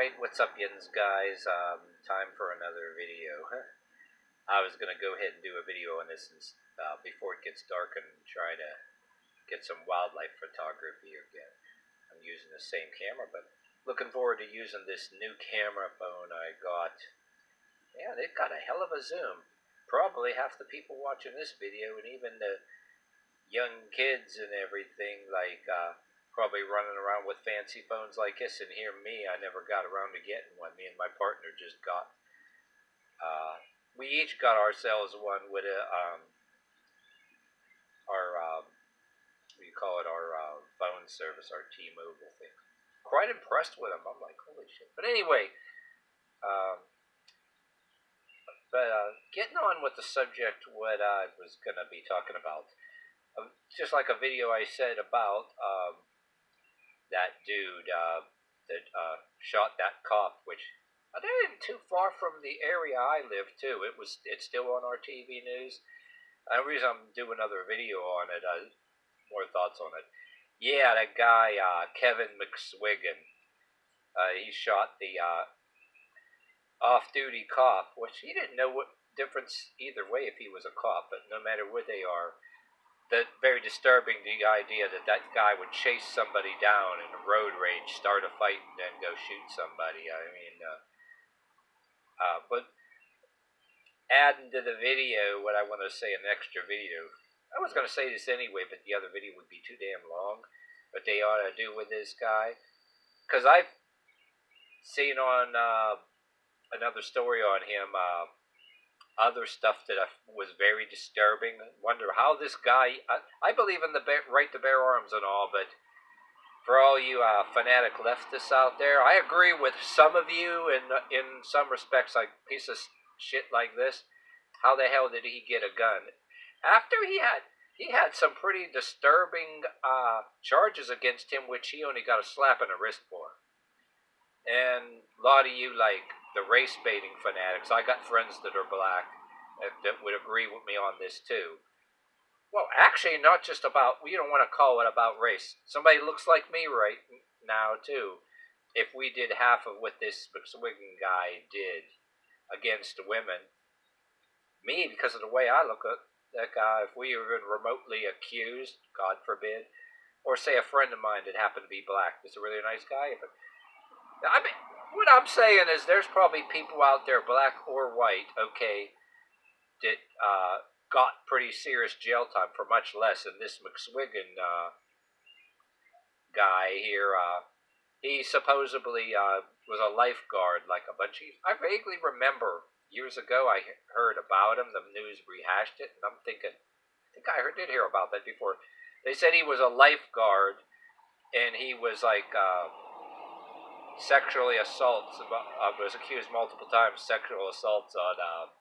Alright, what's up, yins guys? Time for another video. I was going to go ahead and do a video on this before it gets dark and try to get some wildlife photography again. I'm using the same camera, but looking forward to using this new camera phone I got. Yeah, they've got a hell of a zoom. Probably half the people watching this video, and even the young kids and everything, probably running around with fancy phones like this, and here me, I never got around to getting one. Me and my partner just got, we each got ourselves one with our phone service, our T-Mobile thing. Quite impressed with them. I'm like, holy shit. But anyway, getting on with the subject, what I was going to be talking about. Just like a video I said about that dude that shot that cop, which I didn't too far from the area I live too. It's still on our TV news. The reason I'm doing another video on it, more thoughts on it. Yeah, that guy Kevin McSwiggin, he shot the off-duty cop, which he didn't know what difference either way if he was a cop, but no matter what they are. That very disturbing, the idea that that guy would chase somebody down in a road rage, start a fight, and then go shoot somebody. I mean, but adding to the video, what I want to say in an extra video, I was going to say this anyway, but the other video would be too damn long, what they ought to do with this guy. Because I've seen on another story on him, other stuff that was very disturbing. I wonder how this guy, I believe in the right to bear arms and all, but for all you fanatic leftists out there, I agree with some of you in some respects, like piece of shit like this. How the hell did he get a gun? After he had some pretty disturbing charges against him, which he only got a slap in the wrist for. And a lot of you, like the race baiting fanatics, I got friends that are black that would agree with me on this too. Well, actually, not just about, we don't want to call it about race. Somebody looks like me right now too. If we did half of what this McSwiggin guy did against women, me, because of the way I look at that guy, if we were even remotely accused, God forbid, or say a friend of mine that happened to be black, is a really nice guy, but I mean, what I'm saying is there's probably people out there, black or white, okay, that got pretty serious jail time for much less than this McSwiggin guy here. He supposedly was a lifeguard, like a bunch of... I vaguely remember years ago I heard about him, the news rehashed it, and I'm thinking, I think I did hear about that before. They said he was a lifeguard, and he was like... sexually assaults, was accused multiple times, sexual assaults on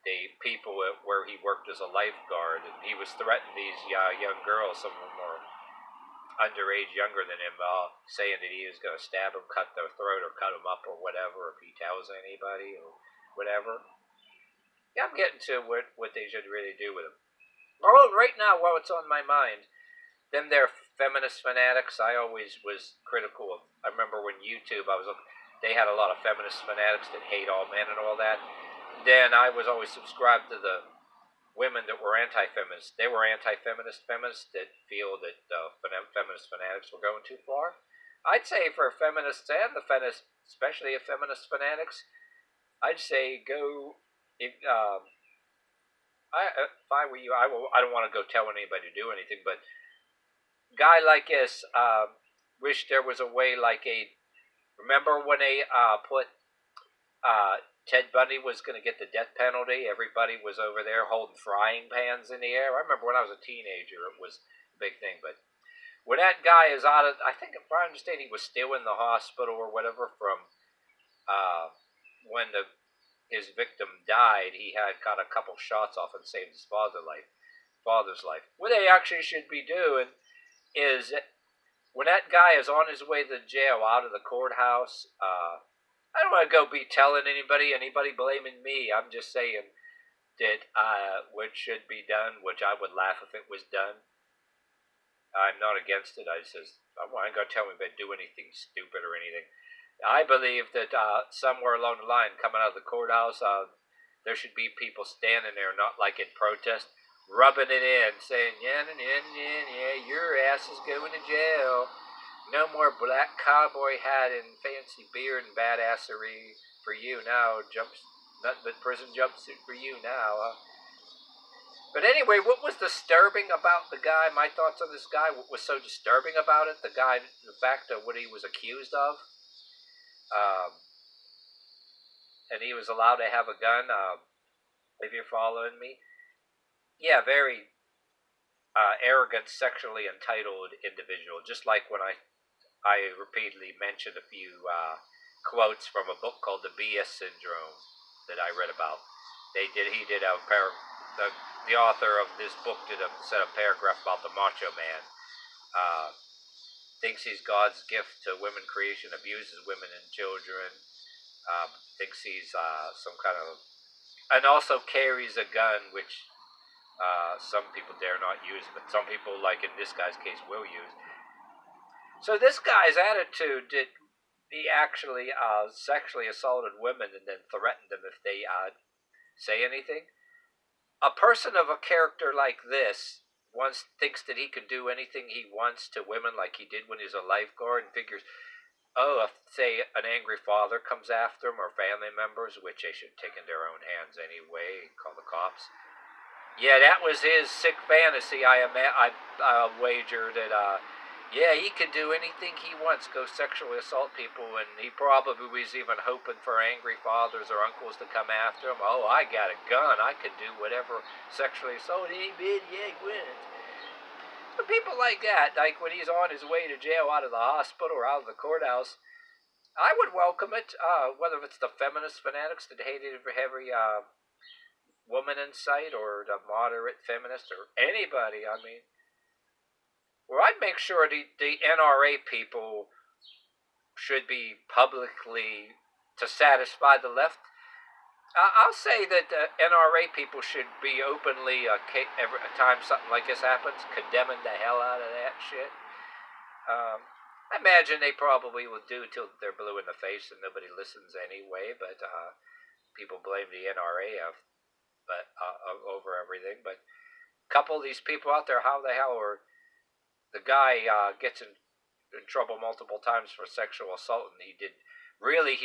the people where he worked as a lifeguard, and he was threatening these young girls, some of them were underage, younger than him, saying that he was going to stab them, cut their throat, or cut them up, or whatever, if he tells anybody, or whatever. Yeah, I'm getting to what they should really do with him. Oh, right now, while it's on my mind, them there feminist fanatics, I always was critical of. I remember when YouTube, they had a lot of feminist fanatics that hate all men and all that. Then I was always subscribed to the women that were anti-feminist. They were anti-feminist feminists that feel that feminist fanatics were going too far. I'd say for feminists and the feminists, especially if feminist fanatics, I'd say go. If I were you, I don't want to go tell anybody to do anything, but guy like this, wish there was a way like remember when they put Ted Bundy was going to get the death penalty? Everybody was over there holding frying pans in the air. I remember when I was a teenager, it was a big thing. But when that guy is out of, I think if I understand, he was still in the hospital or whatever from when his victim died. He had got a couple shots off and saved his father's life. What they actually should be doing is when that guy is on his way to jail out of the courthouse, I don't want to go be telling anybody blaming me. I'm just saying that what should be done, which I would laugh if it was done. I'm not against it. I want to go tell anybody to do anything stupid or anything. I believe that somewhere along the line, coming out of the courthouse, there should be people standing there, not like in protest, rubbing it in, saying, yeah, yeah, yeah, yeah, your ass is going to jail. No more black cowboy hat and fancy beard and badassery for you now. Nothing but prison jumpsuit for you now. But anyway, what was disturbing about the guy? My thoughts on this guy. What was so disturbing about it? The fact of what he was accused of. Um, and he was allowed to have a gun. If you're following me, yeah, very arrogant, sexually entitled individual. Just like when I repeatedly mentioned a few quotes from a book called The BS Syndrome that I read about. He did the author of this book said a paragraph about the macho man. Thinks he's God's gift to women creation, abuses women and children. Thinks he's some kind of, and also carries a gun, which some people dare not use, but some people, like in this guy's case, will use. So this guy's attitude did he actually sexually assaulted women and then threatened them if they say anything. A person of a character like this once thinks that he can do anything he wants to women like he did when he was a lifeguard and figures, oh, if, say, an angry father comes after him or family members, which they should take in their own hands anyway, call the cops. Yeah, that was his sick fantasy. I wager that, yeah, he can do anything he wants, go sexually assault people, and he probably was even hoping for angry fathers or uncles to come after him. Oh, I got a gun. I can do whatever sexually assault. Hey, man, yeah, Gwen. But people like that, like when he's on his way to jail out of the hospital or out of the courthouse, I would welcome it, whether it's the feminist fanatics that hated every woman in sight or the moderate feminist or anybody. I mean, well, I'd make sure the NRA people should be publicly, to satisfy the left. I'll say that the NRA people should be openly, every time something like this happens, condemning the hell out of that shit. I imagine they probably will do till they're blue in the face and nobody listens anyway, but people blame the NRA over everything. But a couple of these people out there, how the hell are... The guy gets in trouble multiple times for sexual assault, and he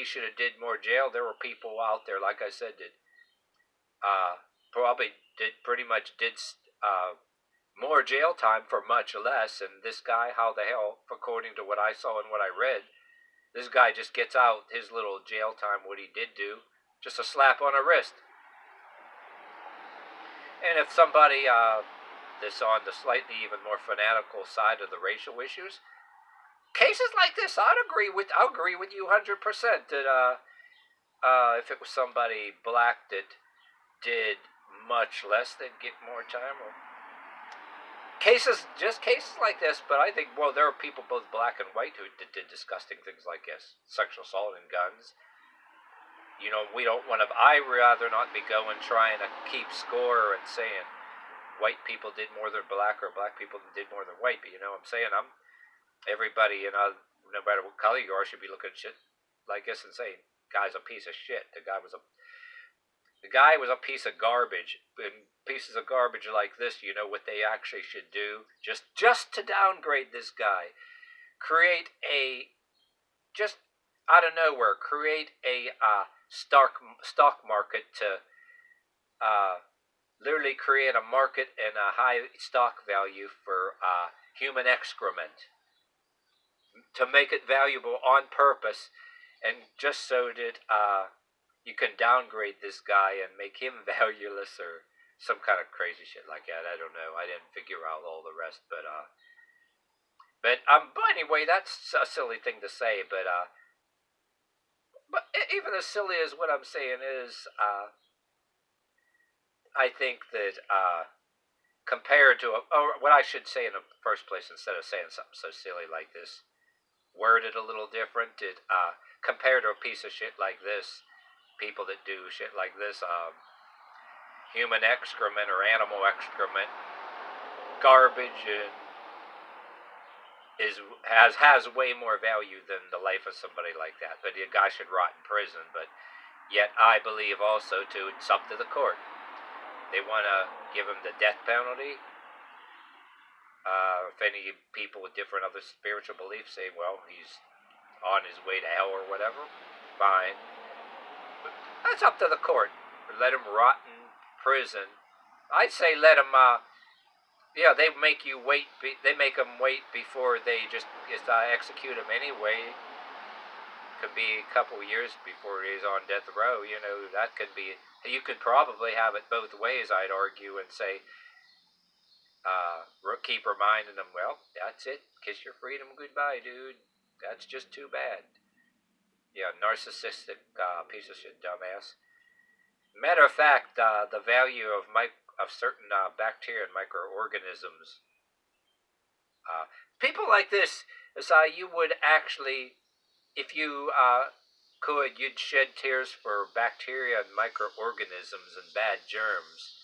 should have did more jail. There were people out there, like I said, that probably pretty much did more jail time for much less. And this guy, how the hell, according to what I saw and what I read, this guy just gets out his little jail time, what he did do, just a slap on a wrist. And if somebody that's on the slightly even more fanatical side of the racial issues, cases like this, I'll agree with you 100% that if it was somebody black that did much less, they'd get more time. Or cases like this. But I think, well, there are people both black and white who did disgusting things like this, sexual assault and guns. You know, we don't want to. I rather not be going trying to keep score and saying white people did more than black or black people did more than white. But you know what I'm saying? Everybody, no matter what color you are, should be looking at shit like this and saying, guy's a piece of shit. The guy was a piece of garbage. And pieces of garbage like this, you know what they actually should do? Just to downgrade this guy. Just out of nowhere, create a stock market to literally create a market and a high stock value for human excrement, to make it valuable on purpose, and just so that you can downgrade this guy and make him valueless or some kind of crazy shit like that. I don't know. I didn't figure out all the rest, but anyway, that's a silly thing to say. But even as silly as what I'm saying is, I think that compared to, or what I should say in the first place, instead of saying something so silly like this, worded a little different, compared to a piece of shit like this, people that do shit like this, human excrement or animal excrement, garbage, and has way more value than the life of somebody like that. But the guy should rot in prison. But yet I believe also too, it's up to the court. They want to give him the death penalty. If any people with different other spiritual beliefs say, well, he's on his way to hell or whatever, fine. But that's up to the court. Let him rot in prison. I'd say let him. They make you wait. They make him wait before they just execute him anyway. Could be a couple years before he's on death row. That could be. You could probably have it both ways, I'd argue, and say, keep reminding them, well, that's it. Kiss your freedom goodbye, dude. That's just too bad. Yeah, narcissistic piece of shit, dumbass. Matter of fact, the value of certain bacteria and microorganisms. People like this, you would actually, if you could, you'd shed tears for bacteria and microorganisms and bad germs.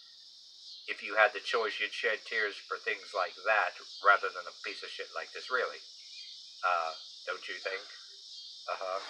If you had the choice, you'd shed tears for things like that rather than a piece of shit like this, really. Don't you think? Uh-huh.